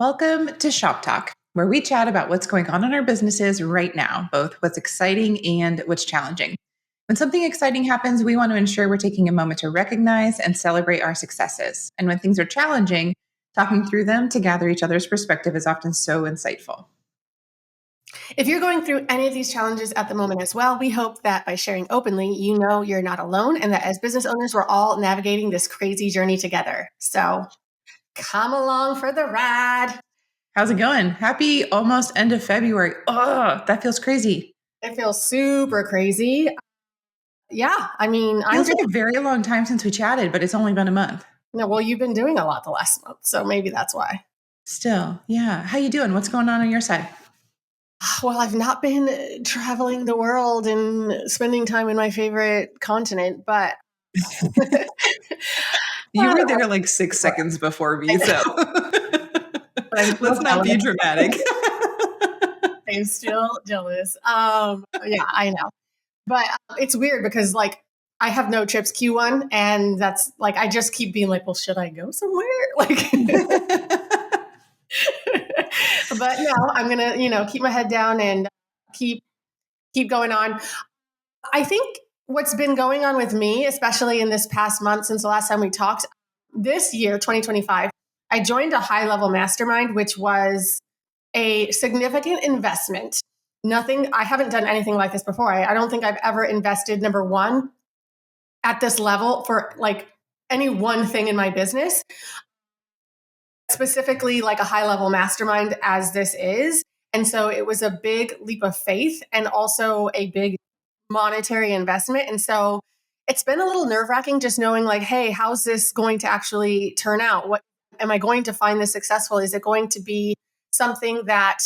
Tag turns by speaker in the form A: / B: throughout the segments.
A: Welcome to Shop Talk, where we chat about what's going on in our businesses right now, both what's exciting and what's challenging. When something exciting happens, we want to ensure we're taking a moment to recognize and celebrate our successes. And when things are challenging, talking through them to gather each other's perspective is often so insightful.
B: If you're going through any of these challenges at the moment as well, we hope that by sharing openly, you know you're not alone and that as business owners, we're all navigating this crazy journey together. So come along for the ride.
A: How's it going? Happy almost end of February. Oh, that feels crazy.
B: It feels super crazy. Yeah, I mean,
A: Feels like a very long time since we chatted, but it's only been a month.
B: No, well, you've been doing a lot the last month, so maybe that's why.
A: Still, yeah. How you doing? What's going on your side?
B: Well, I've not been traveling the world and spending time in my favorite continent, but
A: you were there like 6 seconds before me, so let's not be dramatic.
B: I'm still jealous. Yeah, I know. But it's weird because like I have no trips Q1 and that's like I just keep being like, well, should I go somewhere? Like but no, I'm gonna, keep my head down and keep going on. I think what's been going on with me, especially in this past month since the last time we talked, this year, 2025, I joined a high-level mastermind, which was a significant investment. I haven't done anything like this before. I don't think I've ever invested, number one, at this level for like any one thing in my business, specifically like a high-level mastermind as this is. And so it was a big leap of faith and also a big monetary investment. And so it's been a little nerve-wracking just knowing like, hey, how's this going to actually turn out? What am I going to find this successful? Is it going to be something that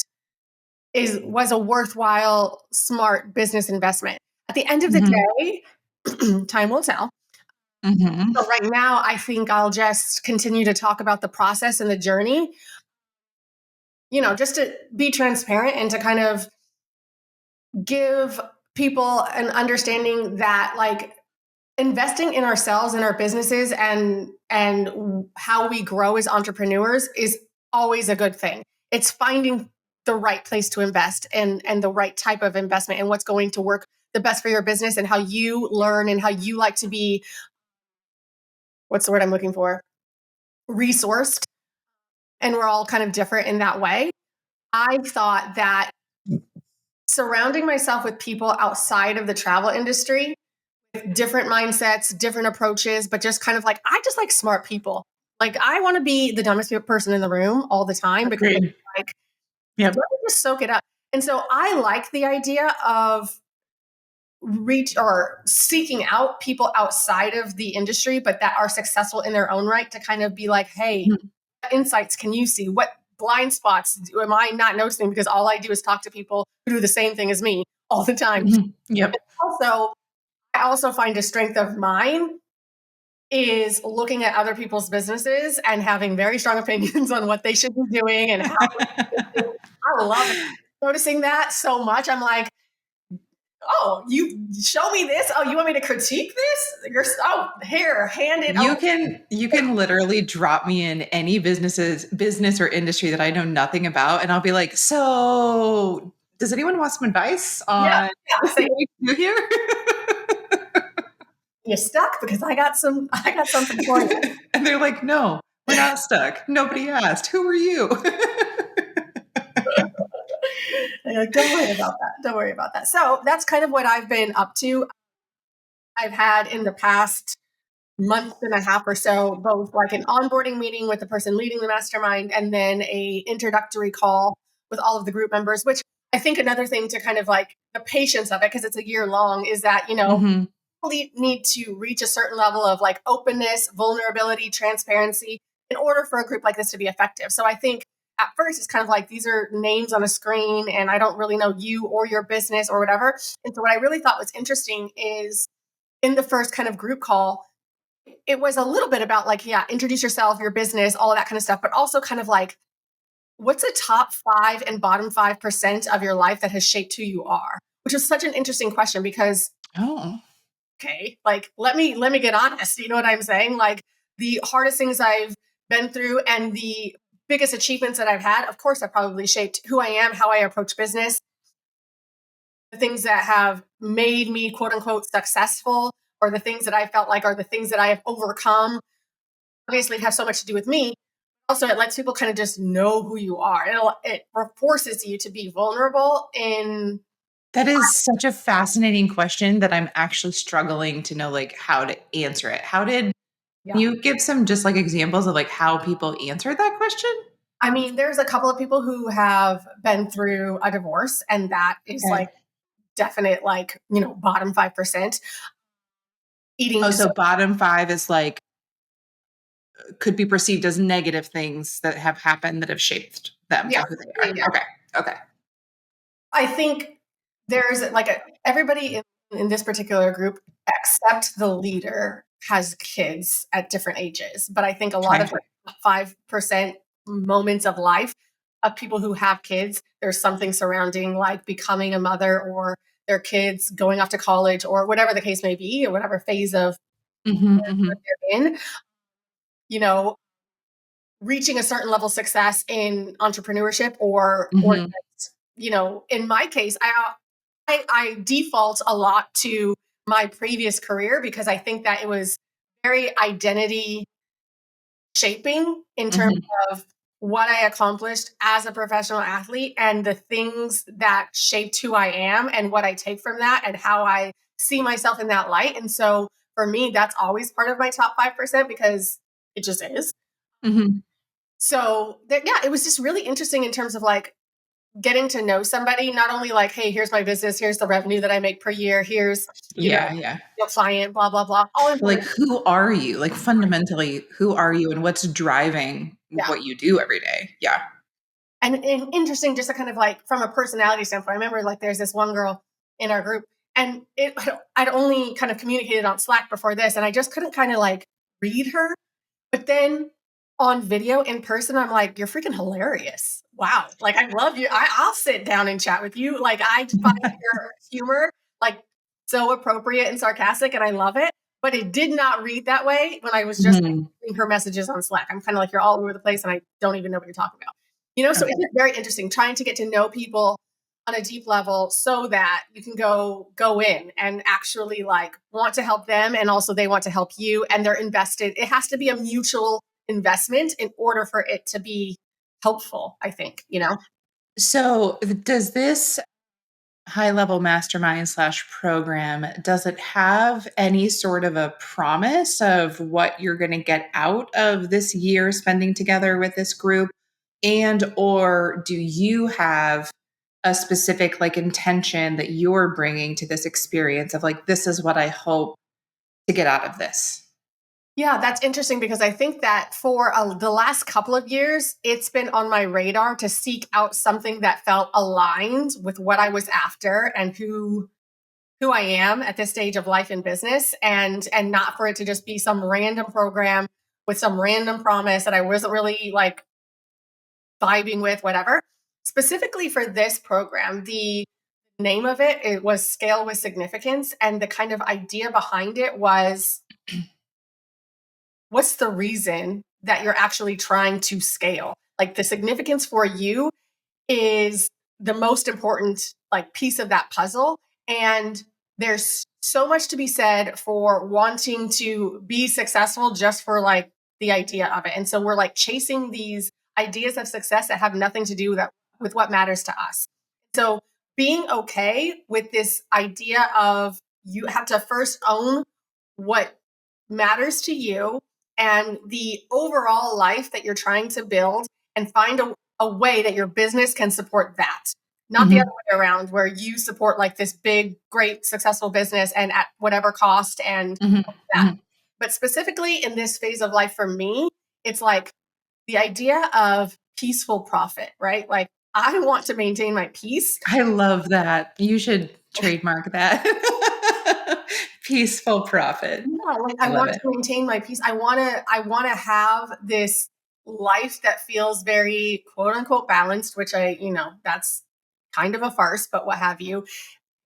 B: was a worthwhile, smart business investment? At the end of the day, time will tell. So right now, I think I'll just continue to talk about the process and the journey, just to be transparent and to kind of give people an understanding that like investing in ourselves and our businesses and how we grow as entrepreneurs is always a good thing. It's finding the right place to invest and the right type of investment and what's going to work the best for your business and how you learn and how you like to be, what's the word I'm looking for? Resourced. And we're all kind of different in that way. I thought that surrounding myself with people outside of the travel industry with different mindsets, different approaches, but just kind of like, I just like smart people. Like I want to be the dumbest person in the room all the time because like, let me just soak it up. And so I like the idea of seeking out people outside of the industry, but that are successful in their own right to kind of be like, hey, what insights can you see? What blind spots am I not noticing? Because all I do is talk to people who do the same thing as me all the time.
A: Yep.
B: I also find a strength of mine is looking at other people's businesses and having very strong opinions on what they should be doing and how I love it. Noticing that so much. I'm like, oh, you show me this. Oh, you want me to critique this? Here, hand it.
A: You can literally drop me in any business or industry that I know nothing about, and I'll be like, so does anyone want some advice on what we do here?
B: You're stuck because I got something for you.
A: And they're like, no, we're not stuck. Nobody asked. Who are you?
B: Like, don't worry about that. Don't worry about that. So that's kind of what I've been up to. I've had in the past month and a half or so, both like an onboarding meeting with the person leading the mastermind and then a introductory call with all of the group members, which I think another thing to kind of like the patience of it, because it's a year long, is that, need to reach a certain level of like openness, vulnerability, transparency in order for a group like this to be effective. So I think at first it's kind of like these are names on a screen and I don't really know you or your business or whatever. And so what I really thought was interesting is in the first kind of group call, it was a little bit about like, introduce yourself, your business, all of that kind of stuff, but also kind of like, what's the top 5 and bottom 5% of your life that has shaped who you are? Which is such an interesting question because, okay, like, let me get honest. You know what I'm saying? Like the hardest things I've been through and the biggest achievements that I've had, of course, have probably shaped who I am, how I approach business, the things that have made me quote unquote successful, or the things that I felt like are the things that I have overcome. Obviously, it has so much to do with me. Also, it lets people kind of just know who you are. It forces you to be vulnerable in.
A: That is such a fascinating question that I'm actually struggling to know like how to answer it. How did
B: Yeah.
A: you give some just like examples of like how people answered that question?
B: I mean, there's a couple of people who have been through a divorce, and that is like
A: Okay.
B: definite, like, bottom 5%. Eating
A: Oh,
B: disorder.
A: so bottom 5 is like could be perceived as negative things that have happened that have shaped them
B: Yeah.
A: to who they
B: Yeah.
A: are.
B: Yeah.
A: Okay. Okay.
B: I think there's like everybody in this particular group, except the leader, has kids at different ages. But I think a lot
A: Okay.
B: of 5% moments of life of people who have kids, there's something surrounding like becoming a mother, or their kids going off to college, or whatever the case may be, or whatever phase of
A: Mhm, mhm,
B: they're in, you know, reaching a certain level of success in entrepreneurship, or
A: mhm,
B: in my case, I default a lot to my previous career because I think that it was very identity shaping in terms
A: mhm,
B: of what I accomplished as a professional athlete, and the things that shaped who I am and what I take from that and how I see myself in that light. And so for me, that's always part of my top 5% because it just is.
A: mhm.
B: So yeah, it was just really interesting in terms of like getting to know somebody, not only like, hey, here's my business, here's the revenue that I make per year, here's,
A: Yeah, yeah.
B: your client, blah, blah, blah. All
A: But, like,
B: important.
A: who are you? Like, fundamentally, who are you and what's driving
B: Yeah.
A: what you do every day? Yeah.
B: And interesting, just to kind of like from a personality standpoint, I remember like there's this one girl in our group, and I'd only kind of communicated on Slack before this, and I just couldn't kind of like read her. But then on video in person, I'm like, you're freaking hilarious. Wow. Like, I love you. I'll sit down and chat with you. Like, I find your humor like so appropriate and sarcastic, and I love it. But it did not read that way when I was just
A: Mhm.
B: reading her messages on Slack. I'm kind of like, you're all over the place, and I don't even know what you're talking about. So
A: Okay.
B: it's very interesting trying to get to know people on a deep level so that you can go in and actually like want to help them, and also they want to help you, and they're invested. It has to be a mutual investment in order for it to be helpful, I think.
A: So, does this high level mastermind slash program, does it have any sort of a promise of what you're going to get out of this year spending together with this group? And, or do you have a specific like intention that you're bringing to this experience of like, this is what I hope to get out of this?
B: Yeah, that's interesting because I think that for the last couple of years, it's been on my radar to seek out something that felt aligned with what I was after and who I am at this stage of life and business, and not for it to just be some random program with some random promise that I wasn't really like vibing with, whatever. Specifically for this program, the name of it was Scale with Significance, and the kind of idea behind it was, what's the reason that you're actually trying to scale? Like, the significance for you is the most important like piece of that puzzle, and there's so much to be said for wanting to be successful just for like the idea of it. And so we're like chasing these ideas of success that have nothing to do with what matters to us. So being okay with this idea of, you have to first own what matters to you and the overall life that you're trying to build, and find a way that your business can support that. Not the other
A: Mhm,
B: way around, where you support like this big, great, successful business and at whatever cost and
A: mhm,
B: that.
A: mhm.
B: But specifically in this phase of life for me, it's like the idea of peaceful profit, right? Like, I want to maintain my peace.
A: I love that. You should trademark that. Peaceful profit.
B: Yeah, like
A: I
B: I
A: love
B: want to
A: it.
B: maintain my peace. I want to have this life that feels very quote unquote balanced, which that's kind of a farce, but what have you.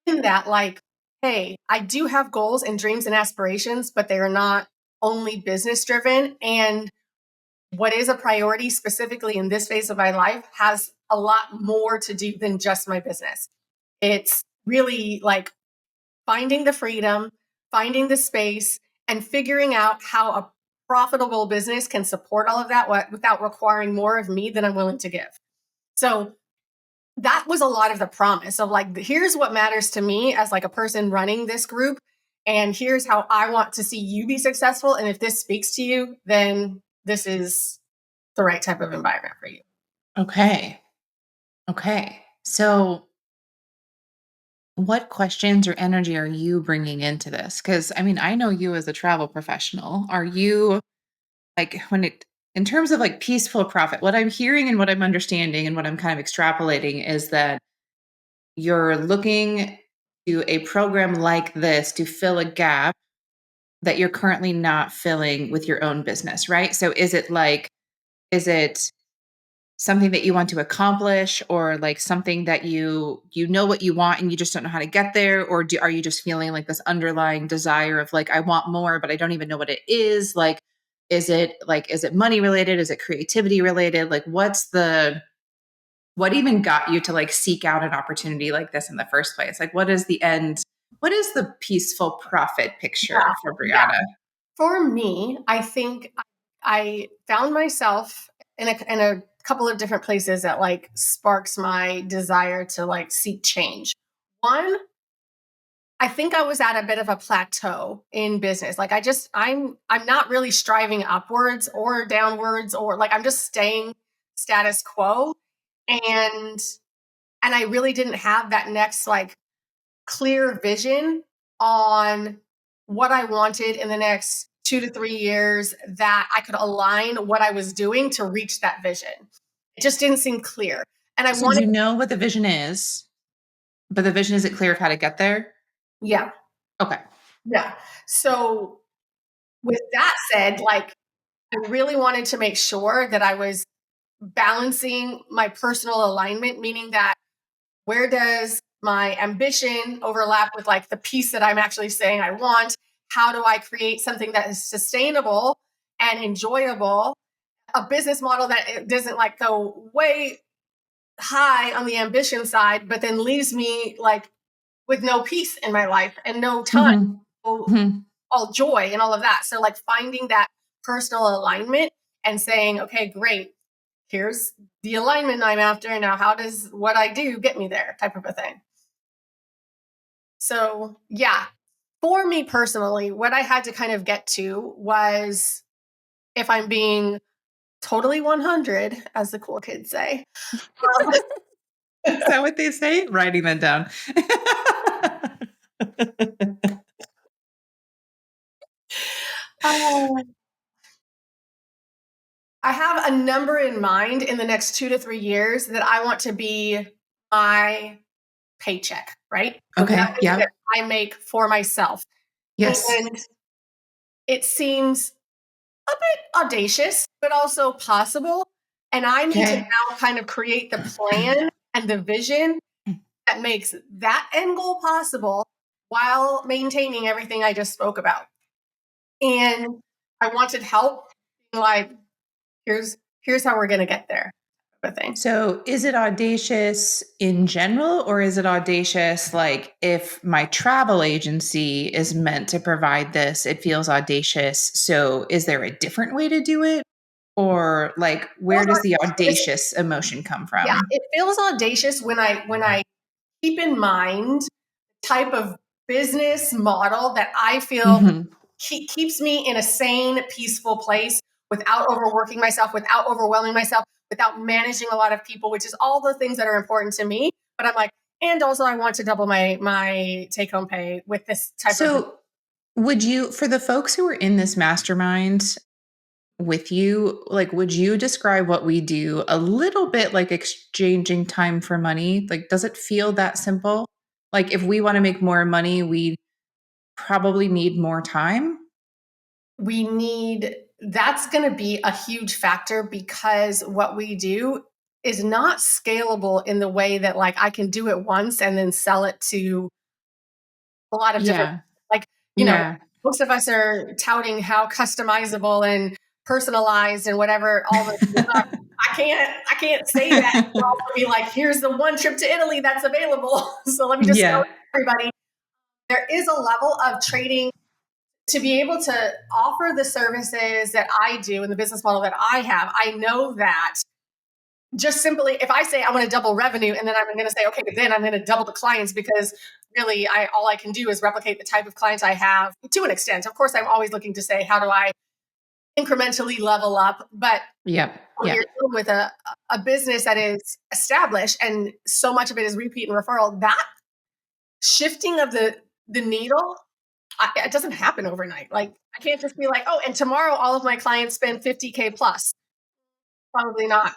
B: In that, like, hey, I do have goals and dreams and aspirations, but they are not only business driven. And what is a priority specifically in this phase of my life has a lot more to do than just my business. It's really like finding the freedom, finding the space, and figuring out how a profitable business can support all of that without requiring more of me than I'm willing to give. So that was a lot of the promise of like, here's what matters to me as like a person running this group. And here's how I want to see you be successful. And if this speaks to you, then this is the right type of environment for you.
A: Okay. Okay. So what questions or energy are you bringing into this? Because I mean, I know you as a travel professional. Are you like in terms of like peaceful profit, what I'm hearing and what I'm understanding and what I'm kind of extrapolating is that you're looking to a program like this to fill a gap that you're currently not filling with your own business, right? So is it something that you want to accomplish, or like something that you know what you want and you just don't know how to get there, or are you just feeling like this underlying desire of like I want more but I don't even know what it is? Like is it money related, is it creativity related? Like what even got you to like seek out an opportunity like this in the first place? Like what is the peaceful profit
B: Yeah.
A: picture for
B: Yeah.
A: Brianna?
B: For me, I think I found myself in a couple of different places that like sparks my desire to like seek change. One, I think I was at a bit of a plateau in business. Like I'm not really striving upwards or downwards, or like I'm just staying status quo. And I really didn't have that next like clear vision on what I wanted in the next 2 to 3 years that I could align what I was doing to reach that vision. It just didn't seem clear. And I
A: So
B: wanted,
A: you know what the vision is, but the vision isn't clear of how to get there.
B: yeah,
A: Okay.
B: yeah. So with that said, like I really wanted to make sure that I was balancing my personal alignment, meaning that where does my ambition overlap with like the piece that I'm actually saying I want? How do I create something that is sustainable and enjoyable? A business model that it doesn't like go way high on the ambition side, but then leaves me like with no peace in my life and no time,
A: Mhm.
B: no-
A: Mhm.
B: all joy and all of that. So like finding that personal alignment and saying, okay, great, here's the alignment I'm after. Now, how does what I do get me there? Type of a thing. So, yeah, for me personally, what I had to kind of get to was, if I'm being totally 100, as the cool kids say. um,
A: Is that what they say? Writing that down.
B: uh, I have a number in mind in the next 2 to 3 years that I want to be my paycheck, right? The
A: Okay.
B: revenue that
A: Yeah.
B: I make for myself.
A: Yes.
B: And it seems a bit audacious, but also possible. And I need to
A: Okay.
B: now kind of create the plan and the vision that makes that end goal possible while maintaining everything I just spoke about. And I wanted help, like, here's how we're gonna get there, type of thing.
A: So, is it audacious in general, or is it audacious like if my travel agency is meant to provide this, it feels audacious? So, is there a different way to do it? Or like where
B: Feels
A: does the
B: audacious.
A: audacious emotion come
B: Yeah,
A: from?
B: it feels audacious when I keep in mind the type of business model that I feel
A: Mhm.
B: keeps me in a sane, peaceful place without overworking myself, without overwhelming myself, without managing a lot of people, which is all the things that are important to me. But I'm like, and also I want to double my take home pay with this type of.
A: So, would you, for the folks who are in this mastermind with you, like, would you describe what we do a little bit like exchanging time for money? Like, does it feel that simple? Like, if we want to make more money, we probably need more time.
B: We need That's going to be a huge factor because what we do is not scalable in the way that like I can do it once and then sell it to a lot of different,
A: Yeah.
B: like, you know,
A: Yeah.
B: most of us are touting how customizable and personalized and whatever, all the I can't say that and also be like, here's the one trip to Italy that's available. So let me just tell
A: Yeah.
B: everybody there is a level of trading to be able to offer the services that I do and the business model that I have. I know that just simply, if I say I want to double revenue and then I'm going to say, okay, but then I'm going to double the clients because really all I can do is replicate the type of clients I have to an extent. Of course, I'm always looking to say, how do I incrementally level up? But
A: Yep.
B: when
A: Yep.
B: you're dealing with a business that is established and so much of it is repeat and referral, that shifting of the needle, it doesn't happen overnight. Like I can't just be like, oh, and tomorrow all of my clients spend 50K plus. Probably not.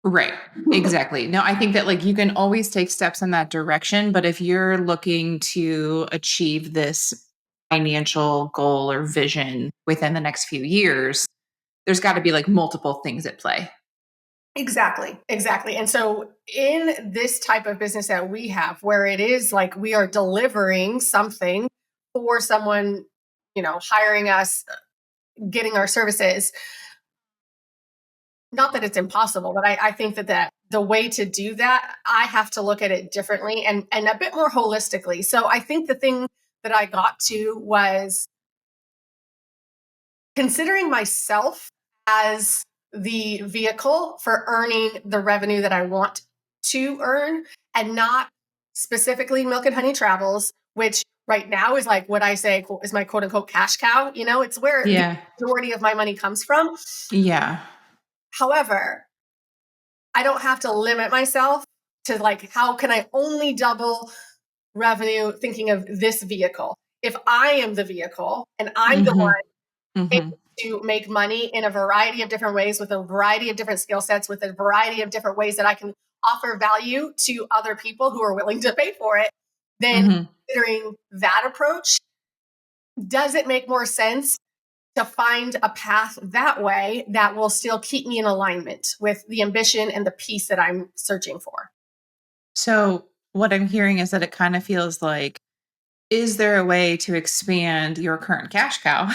A: Right. Exactly. No, I think that like you can always take steps in that direction, but if you're looking to achieve this financial goal or vision within the next few years, there's got to be like multiple things at play.
B: Exactly, exactly. And so in this type of business that we have, where it is like we are delivering something for someone, hiring us, getting our services, not that it's impossible, but I think that the way to do that, I have to look at it differently and a bit more holistically. So I think the thing that I got to was considering myself as the vehicle for earning the revenue that I want to earn and not specifically Milk and Honey Travels, which right now is like what I say is my quote unquote cash cow. It's where the
A: Yeah.
B: majority of my money comes from.
A: Yeah.
B: However, I don't have to limit myself to like, how can I only double revenue thinking of this vehicle? If I am the vehicle and I'm the
A: Mm-hmm.
B: one
A: Mm-hmm.
B: able to make money in a variety of different ways with a variety of different skill sets, with a variety of different ways that I can offer value to other people who are willing to pay for it, then
A: Mm-hmm.
B: considering that approach, does it make more sense to find a path that way that will still keep me in alignment with the ambition and the peace that I'm searching for?
A: So what I'm hearing is that it kind of feels like, is there a way to expand your current cash cow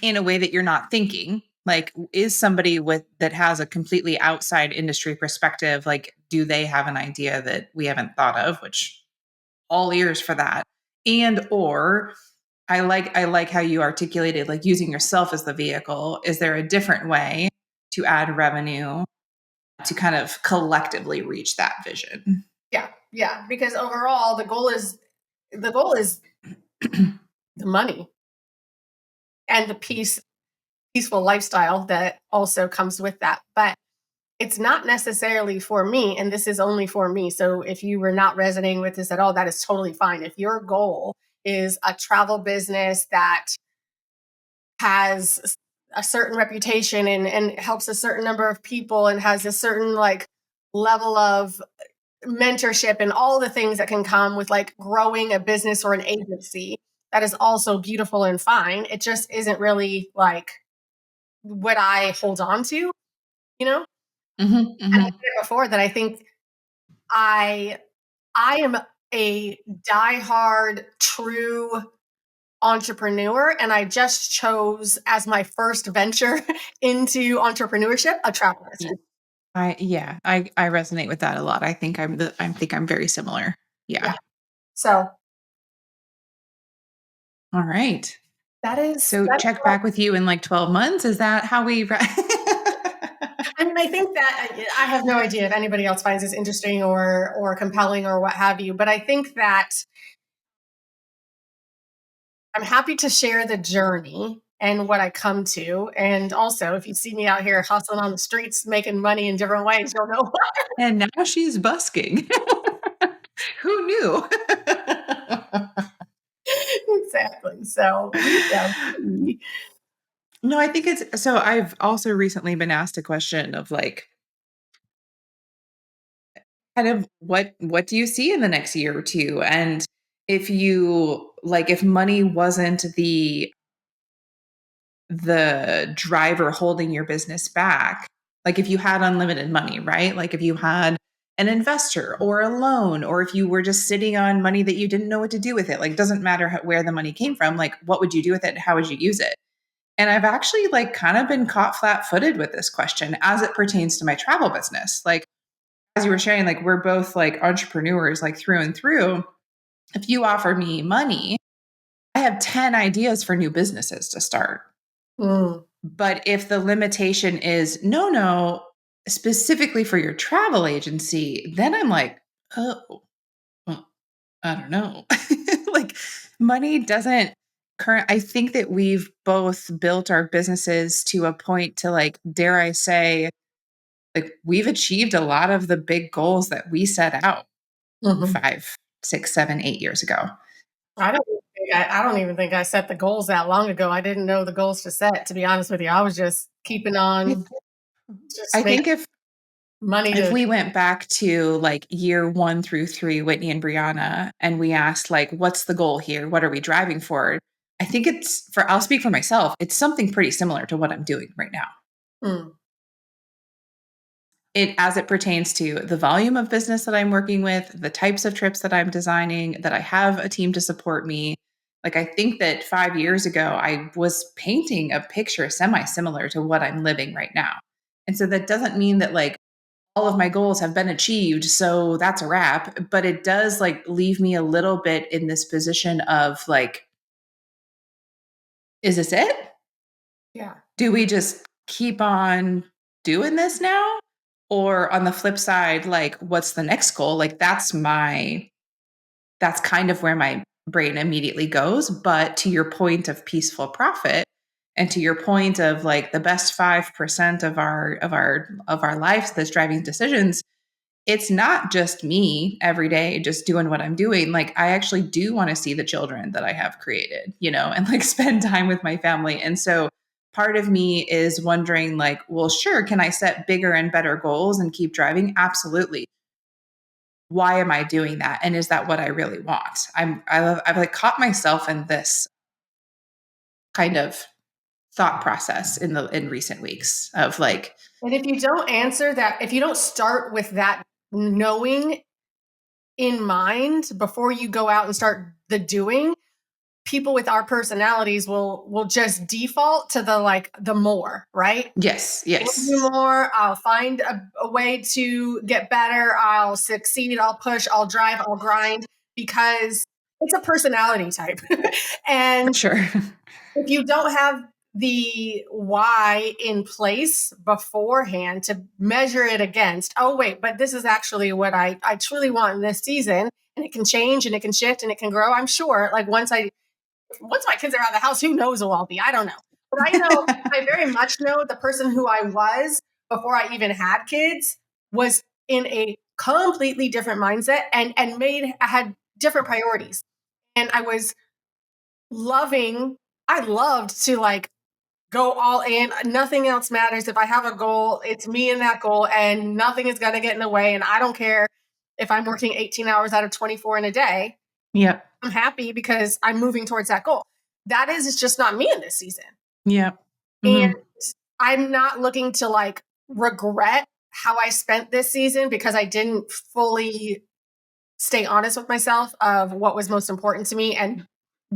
A: in a way that you're not thinking? Like, is somebody with that has a completely outside industry perspective, like, do they have an idea that we haven't thought of, which all ears for that? And or I like how you articulated like using yourself as the vehicle. Is there a different way to add revenue to kind of collectively reach that vision?
B: Yeah, yeah. Because overall, the goal is the money and the peaceful lifestyle that also comes with that. But it's not necessarily for me, and this is only for me. So if you were not resonating with this at all, that is totally fine. If your goal is a travel business that has a certain reputation and helps a certain number of people and has a certain like level of mentorship and all the things that can come with like growing a business or an agency, that is also beautiful and fine. It just isn't really like what I hold on to, you know?
A: Hmm.
B: And I
A: Hmm.
B: said before that I think I I am a diehard true entrepreneur, and I just chose as my first venture into entrepreneurship a travel business.
A: I resonate with that a lot. I think I'm very similar.
B: Yeah.
A: Yeah.
B: So
A: All right.
B: that is
A: So
B: that is
A: check
B: what
A: back with you in like 12 months. Is that how we
B: I mean. I think that I have no idea if anybody else finds this interesting or compelling or what have you, but I think that I'm happy to share the journey and what I come to. And also, if you see me out here hustling on the streets, making money in different ways, you'll know why.
A: and now she's busking. Who knew?
B: Exactly. So we shall see.
A: No, I think it's so I've also recently been asked a question of like kind of what do you see in the next year or two? And if you like if money wasn't the driver holding your business back, like if you had unlimited money, right? Like if you had an investor or a loan, or if you were just sitting on money that you didn't know what to do with it, like it doesn't matter where the money came from, like what would you do with it? How would you use it? And I've actually like kind of been caught flat footed with this question as it pertains to my travel business. Like, as you were sharing, like, we're both like entrepreneurs, like through and through. If you offer me money, I have 10 ideas for new businesses to start.
B: Mm.
A: But if the limitation is no, no, specifically for your travel agency, then I'm like, oh, well, I don't know. Like, money doesn't current. I think that we've both built our businesses to a point to, like, dare I say, like, we've achieved a lot of the big goals that we set out
B: Mhm.
A: 5, 6, 7, 8 years ago.
B: I don't even think I set the goals that long ago. I didn't know the goals to set, to be honest with you. I was just keeping
A: I
B: on, just
A: I
B: make
A: think
B: money
A: if
B: to.
A: we went back to like year 1 through 3, Whitney and Brianna, and we asked, like, what's the goal here? What are we driving for? I think I'll speak for myself. It's something pretty similar to what I'm doing right now.
B: Mm.
A: As it pertains to the volume of business that I'm working with, the types of trips that I'm designing, that I have a team to support me. Like, I think that 5 years ago, I was painting a picture semi similar to what I'm living right now. And so that doesn't mean that, like, all of my goals have been achieved, so that's a wrap. But it does, like, leave me a little bit in this position of like, is this it?
B: Yeah.
A: Do we just keep on doing this now? Or on the flip side, like, what's the next goal? Like, that's kind of where my brain immediately goes. But to your point of peaceful profit, and to your point of like the best 5% of our lives that's driving decisions, it's not just me every day just doing what I'm doing. Like, I actually do want to see the children that I have created, and like spend time with my family. And so part of me is wondering, like, well, sure, can I set bigger and better goals and keep driving? Absolutely. Why am I doing that? And is that what I really want? I've like caught myself in this kind of thought process in recent weeks of like,
B: And if you don't answer that, if you don't start with that knowing in mind before you go out and start the doing, people with our personalities will just default to the more, right?
A: yes,
B: I'll do
A: yes,
B: more. I'll find a way to get better. I'll succeed. I'll push. I'll drive. I'll grind because it's a personality type.
A: for
B: And
A: sure.
B: if you don't have the why in place beforehand to measure it against, oh, wait, but this is actually what I truly want in this season. And it can change and it can shift and it can grow. I'm sure like once my kids are out of the house, who knows who I'll be? I don't know. But I know, I very much know the person who I was before I even had kids was in a completely different mindset and I had different priorities. And I loved to like go all in. Nothing else matters. If I have a goal, it's me and that goal, and nothing is going to get in the way. And I don't care if I'm working 18 hours out of 24 in a day.
A: Yep.
B: I'm happy because I'm moving towards that goal. That is just not me in this season.
A: Yep.
B: And
A: Hmm.
B: I'm not looking to like regret how I spent this season because I didn't fully stay honest with myself of what was most important to me and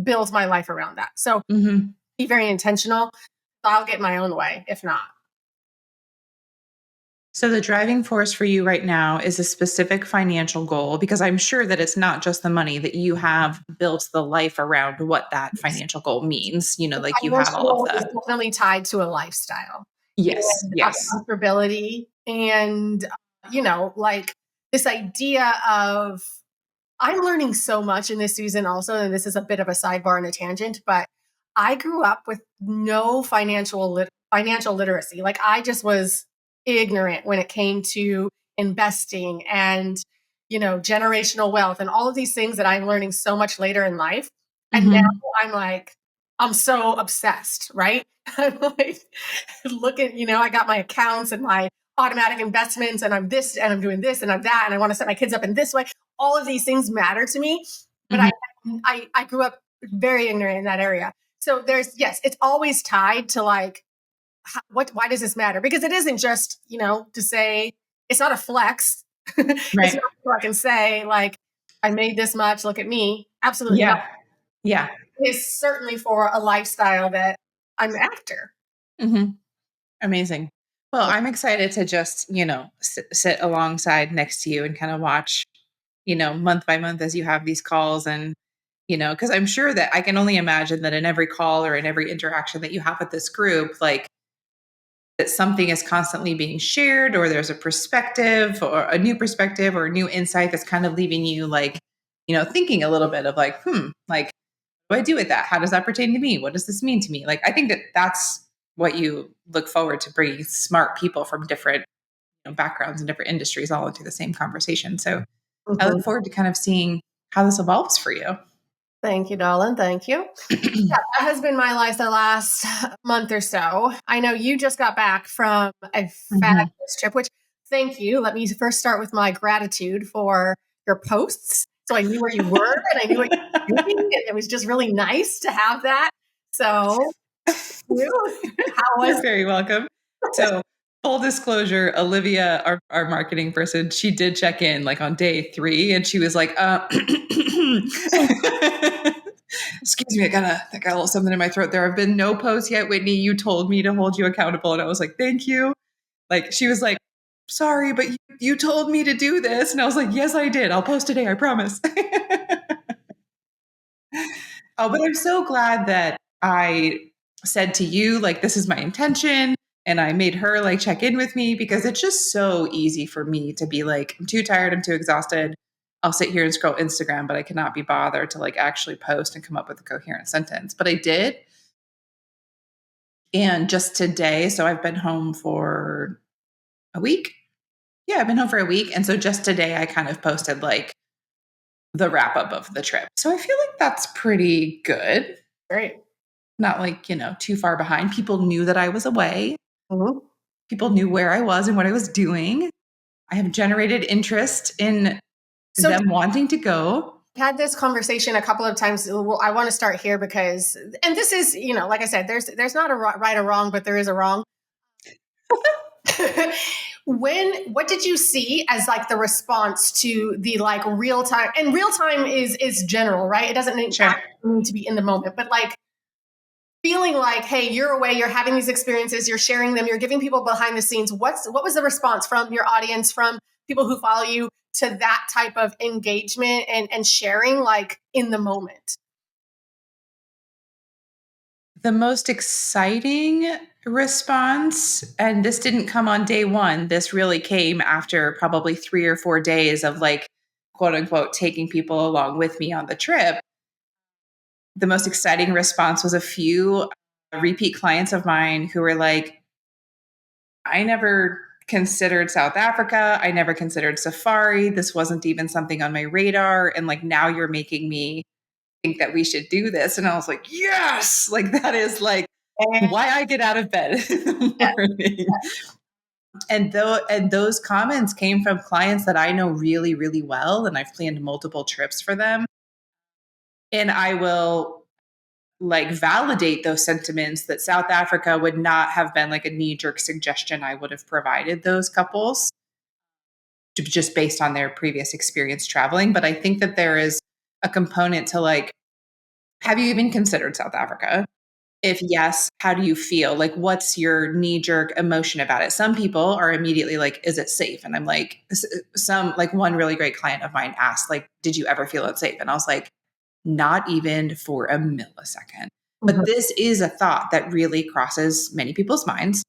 B: build my life around that. So
A: Hmm.
B: be very intentional. I'll get my own way if not.
A: So the driving force for you right now is a specific financial goal, because I'm sure that it's not just the money, that you have built the life around what that financial goal means. Like, you have
B: Financial
A: all of
B: goal is
A: the
B: definitely tied to a lifestyle
A: yes,
B: and a
A: yes.
B: comfortability and like this idea of I'm learning so much in this season also, and this is a bit of a sidebar and a tangent, but I grew up with no financial literacy. Like I just was ignorant when it came to investing and generational wealth and all of these things that I'm learning so much later in life. And now
A: Hmm.
B: I'm like, I'm so obsessed, right? I'm like, look at, I got my accounts and my automatic investments and I'm this and I'm doing this and I'm that and I want to set my kids up in this way. All of these things matter to me, but
A: Hmm.
B: I grew up very ignorant in that area. So yes, it's always tied to like why does this matter? Because it isn't just, to say it's not a flex. It's
A: Right.
B: not so I can say like I made this much, look at me. Absolutely not.
A: Yeah. Yeah.
B: It's certainly for a lifestyle that I'm after.
A: Mm-hmm. Amazing. Well,
B: So,
A: I'm excited to just, sit alongside next to you and kind of watch, month by month as you have these calls and, because I'm sure that I can only imagine that in every call or in every interaction that you have with this group, like that something is constantly being shared or there's a perspective or a new perspective or a new insight that's kind of leaving you like, thinking a little bit of like, like, what do I do with that? How does that pertain to me? What does this mean to me? Like, I think that that's what you look forward to bringing smart people from different backgrounds and different industries all into the same conversation. So I look
B: mhm.
A: forward to kind of seeing how this evolves for you.
B: Thank you, darling. Thank you. Yeah, that has been my life the last month or so. I know you just got back from a
A: Mhm.
B: fabulous trip, which thank you. Let me first start with my gratitude for your posts. So I knew where you were and I knew what you were doing. And it was just really nice to have that. So you, how was
A: You're very welcome. So, full disclosure, Olivia, our marketing person, she did check in like on day 3 and she was like, excuse me, I got a little something in my throat. There have been no posts yet, Whitney. You told me to hold you accountable. And I was like, thank you. Like, she was like, sorry, but you told me to do this. And I was like, yes, I did. I'll post today. I promise. Oh, but I'm so glad that I said to you, like, this is my intention. And I made her like check in with me because it's just so easy for me to be like, I'm too tired, I'm too exhausted. I'll sit here and scroll Instagram, but I cannot be bothered to like actually post and come up with a coherent sentence. But I did. And just today, so I've been home for a week. Yeah, I've been home for a week. And so just today, I kind of posted like the wrap up of the trip. So I feel like that's pretty good.
B: great?
A: Not like, too far behind. People knew that I was away.
B: Mhm.
A: People knew where I was and what I was doing. I have generated interest in
B: So
A: them wanting to go.
B: had this conversation a couple of times. Well, I want to start here because, and this is, like I said, there's not a right or wrong, but there is a wrong. What did you see as like the response to the like real time, and real time is general, right? It doesn't need
A: Sure.
B: to be in the moment, but like feeling like, hey, you're away, you're having these experiences, you're sharing them, you're giving people behind the scenes. What was the response from your audience, from people who follow you, to that type of engagement and sharing like in the moment?
A: The most exciting response, and this didn't come on day 1, this really came after probably 3 or 4 days of like, quote unquote, taking people along with me on the trip. The most exciting response was a few repeat clients of mine who were like, I never considered South Africa. I never considered safari. This wasn't even something on my radar. And like now you're making me think that we should do this. And I was like, yes, like that is like
B: And
A: why I get out of bed in the
B: yeah,
A: morning. And those comments came from clients that I know really, really well. And I've planned multiple trips for them. And I will like validate those sentiments that South Africa would not have been like a knee jerk suggestion I would have provided those couples just based on their previous experience traveling. But I think that there is a component to like, have you even considered South Africa? If yes, how do you feel? Like, what's your knee jerk emotion about it? Some people are immediately like, is it safe? And I'm like, like one really great client of mine asked, like, did you ever feel unsafe? And I was like, not even for a millisecond. But
B: mhm,
A: this is a thought that really crosses many people's minds.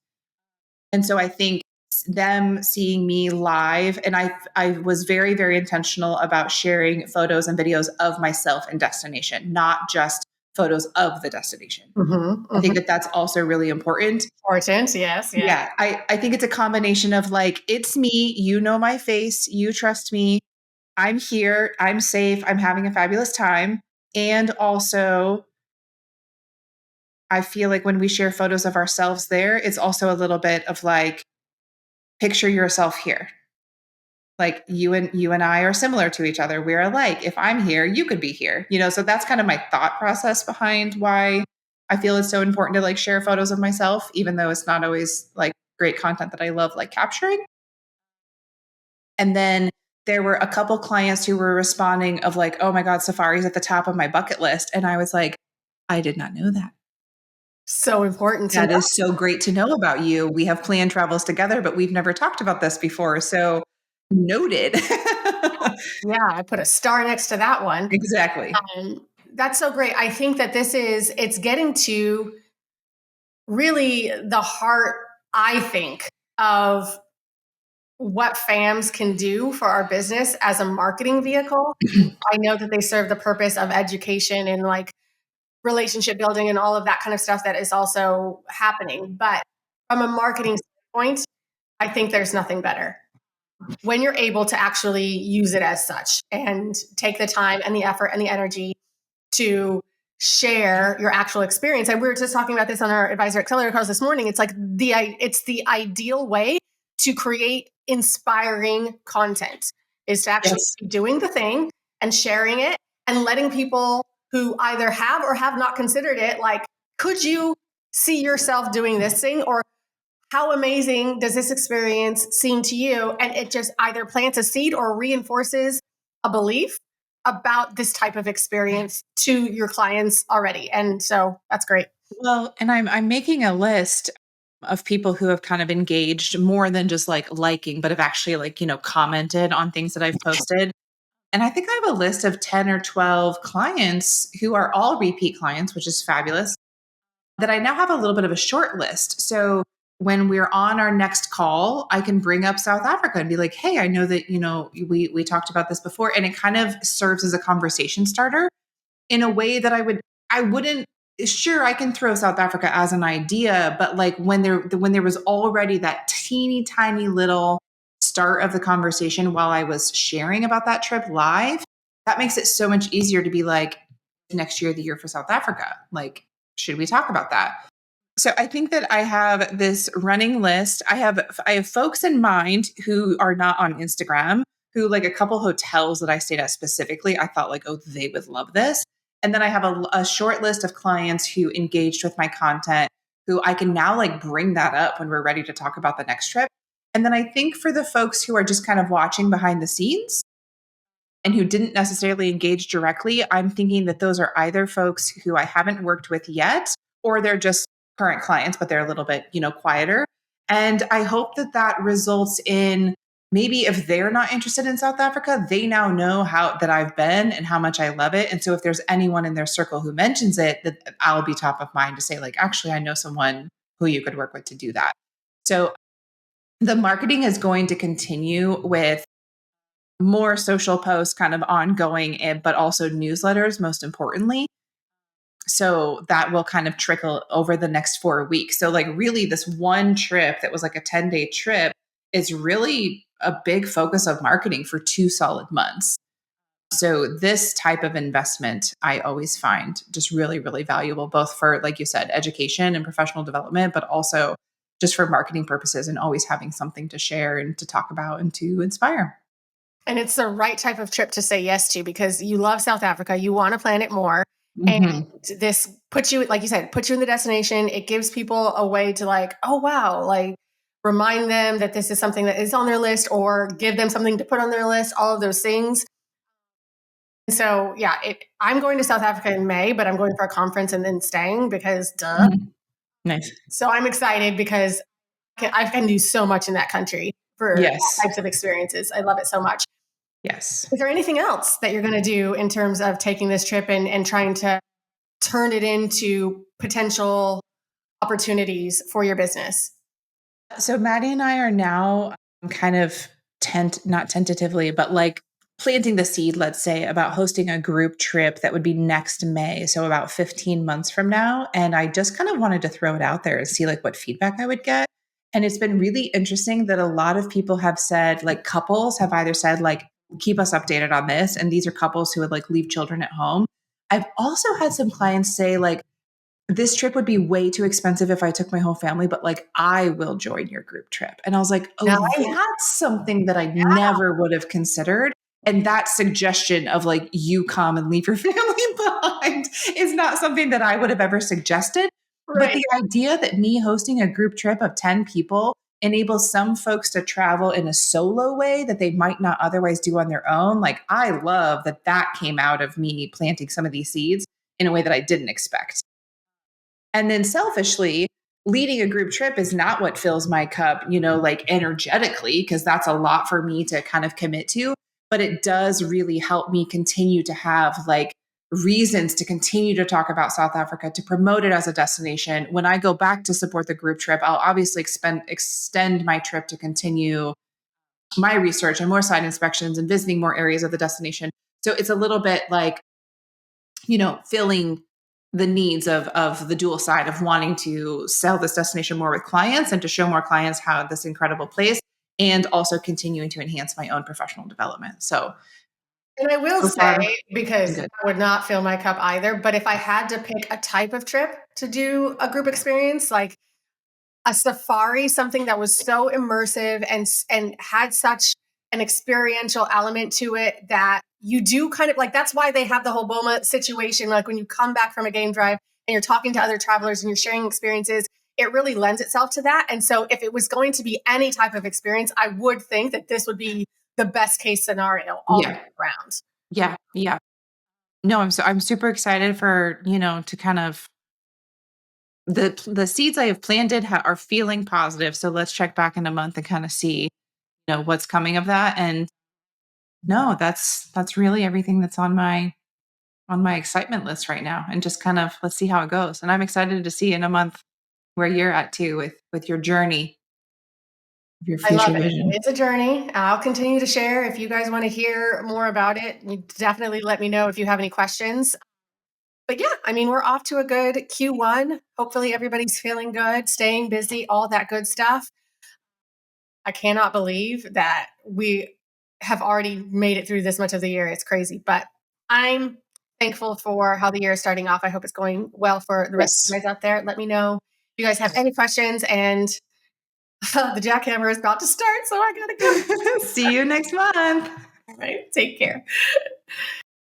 A: And so I think them seeing me live, and I was very, very intentional about sharing photos and videos of myself and destination, not just photos of the destination.
B: mhm,
A: I think
B: mhm.
A: that that's also really important.
B: Important, yes, yes.
A: Yeah, I think it's a combination of like, it's me, you know my face, you trust me, I'm here, I'm safe, I'm having a fabulous time. And also, I feel like when we share photos of ourselves there, it's also a little bit of like, picture yourself here. Like you and I are similar to each other. We're alike. If I'm here, you could be here. So that's kind of my thought process behind why I feel it's so important to like share photos of myself, even though it's not always like great content that I love like capturing. And then there were a couple clients who were responding of like, oh my God, safari's at the top of my bucket list. And I was like, I did not know that.
B: So important to
A: That
B: know.
A: is so great to know about you. We have planned travels together, but we've never talked about this before. So noted.
B: Yeah, I put a star next to that one.
A: Exactly.
B: That's so great. I think that it's getting to really the heart, I think, of what FAMs can do for our business as a marketing vehicle. I know that they serve the purpose of education and like relationship building and all of that kind of stuff that is also happening. But from a marketing standpoint, I think there's nothing better when you're able to actually use it as such and take the time and the effort and the energy to share your actual experience. And we were just talking about this on our advisor accelerator calls this morning. It's like it's the ideal way to create inspiring content is to actually
A: Yes.
B: be doing the thing and sharing it and letting people who either have or have not considered it, like, could you see yourself doing this thing? Or how amazing does this experience seem to you? And it just either plants a seed or reinforces a belief about this type of experience to your clients already. And so that's great.
A: Well, and I'm making a list of people who have kind of engaged more than just like liking, but have actually like, commented on things that I've posted. And I think I have a list of 10 or 12 clients who are all repeat clients, which is fabulous, that I now have a little bit of a short list. So when we're on our next call, I can bring up South Africa and be like, hey, I know that, we talked about this before. And it kind of serves as a conversation starter in a way that I wouldn't, sure, I can throw South Africa as an idea, but like when there was already that teeny tiny little start of the conversation while I was sharing about that trip live, that makes it so much easier to be like, next year, the year for South Africa. Like, should we talk about that? So I think that I have this running list. I have folks in mind who are not on Instagram, who like a couple hotels that I stayed at specifically, I thought like, oh, they would love this. And then I have a short list of clients who engaged with my content, who I can now like bring that up when we're ready to talk about the next trip. And then I think for the folks who are just kind of watching behind the scenes and who didn't necessarily engage directly, I'm thinking that those are either folks who I haven't worked with yet, or they're just current clients, but they're a little bit, quieter. And I hope that that results in maybe if they're not interested in South Africa, they now know how that I've been and how much I love it. And so if there's anyone in their circle who mentions it, that I'll be top of mind to say like, actually, I know someone who you could work with to do that. So the marketing is going to continue with more social posts kind of ongoing, but also newsletters, most importantly. So that will kind of trickle over the next 4 weeks. So, like, really, this one trip that was like a 10-day trip is really a big focus of marketing for 2 solid months. So, this type of investment I always find just really, really valuable, both for, like you said, education and professional development, but also just for marketing purposes and always having something to share and to talk about and to inspire.
B: And it's the right type of trip to say yes to because you love South Africa. You want to plan it more. And
A: Mhm.
B: this puts you, like you said, puts you in the destination. It gives people a way to like, oh, wow, like remind them that this is something that is on their list or give them something to put on their list, all of those things. So yeah, I'm going to South Africa in May, but I'm going for a conference and then staying because duh.
A: Mhm. Nice.
B: So I'm excited because I can do so much in that country for all
A: Yes.
B: types of experiences. I love it so much.
A: Yes.
B: Is there anything else that you're going to do in terms of taking this trip and trying to turn it into potential opportunities for your business?
A: So Maddie and I are now kind of not tentatively, but like planting the seed, let's say, about hosting a group trip that would be next May. So about 15 months from now. And I just kind of wanted to throw it out there and see like what feedback I would get. And it's been really interesting that a lot of people have said, like couples have either said, like, keep us updated on this. And these are couples who would like leave children at home. I've also had some clients say, like, this trip would be way too expensive if I took my whole family, but like I will join your group trip. And I was like, oh,
B: Nice.
A: that's something that I never would have considered. And that suggestion of like, you come and leave your family behind is not something that I would have ever suggested. But
B: Right.
A: the idea that me hosting a group trip of 10 people enables some folks to travel in a solo way that they might not otherwise do on their own. Like, I love that that came out of me planting some of these seeds in a way that I didn't expect. And then selfishly, leading a group trip is not what fills my cup, like energetically, because that's a lot for me to kind of commit to. But it does really help me continue to have like reasons to continue to talk about South Africa, to promote it as a destination. When I go back to support the group trip, I'll obviously extend my trip to continue my research and more site inspections and visiting more areas of the destination. So it's a little bit like, filling the needs of the dual side of wanting to sell this destination more with clients and to show more clients how this incredible place, and also continuing to enhance my own professional development.
B: And I will
A: So
B: say,
A: far,
B: because
A: good.
B: that would not fill my cup either, but if I had to pick a type of trip to do a group experience, like a safari, something that was so immersive and had such an experiential element to it that you do kind of like, that's why they have the whole BOMA situation. Like when you come back from a game drive and you're talking to other travelers and you're sharing experiences, it really lends itself to that. And so if it was going to be any type of experience, I would think that this would be the best case scenario all the
A: Yeah.
B: way around.
A: Yeah. Yeah. No, I'm super excited for, to kind of the seeds I have planted are feeling positive. So let's check back in a month and kind of see, what's coming of that. And no, that's really everything that's on my excitement list right now. And just kind of let's see how it goes. And I'm excited to see in a month where you're at too with your journey, your
B: I love
A: future
B: it.
A: vision.
B: It's a journey. I'll continue to share. If you guys want to hear more about it, you definitely let me know if you have any questions. But yeah, I mean, we're off to a good Q1. Hopefully, everybody's feeling good, staying busy, all that good stuff. I cannot believe that we have already made it through this much of the year. It's crazy, but I'm thankful for how the year is starting off. I hope it's going well for the rest of
A: Yes.
B: you guys out there. Let me know if you guys have any questions. And the jackhammer is about to start, so I gotta go.
A: See you next month.
B: All right, take care.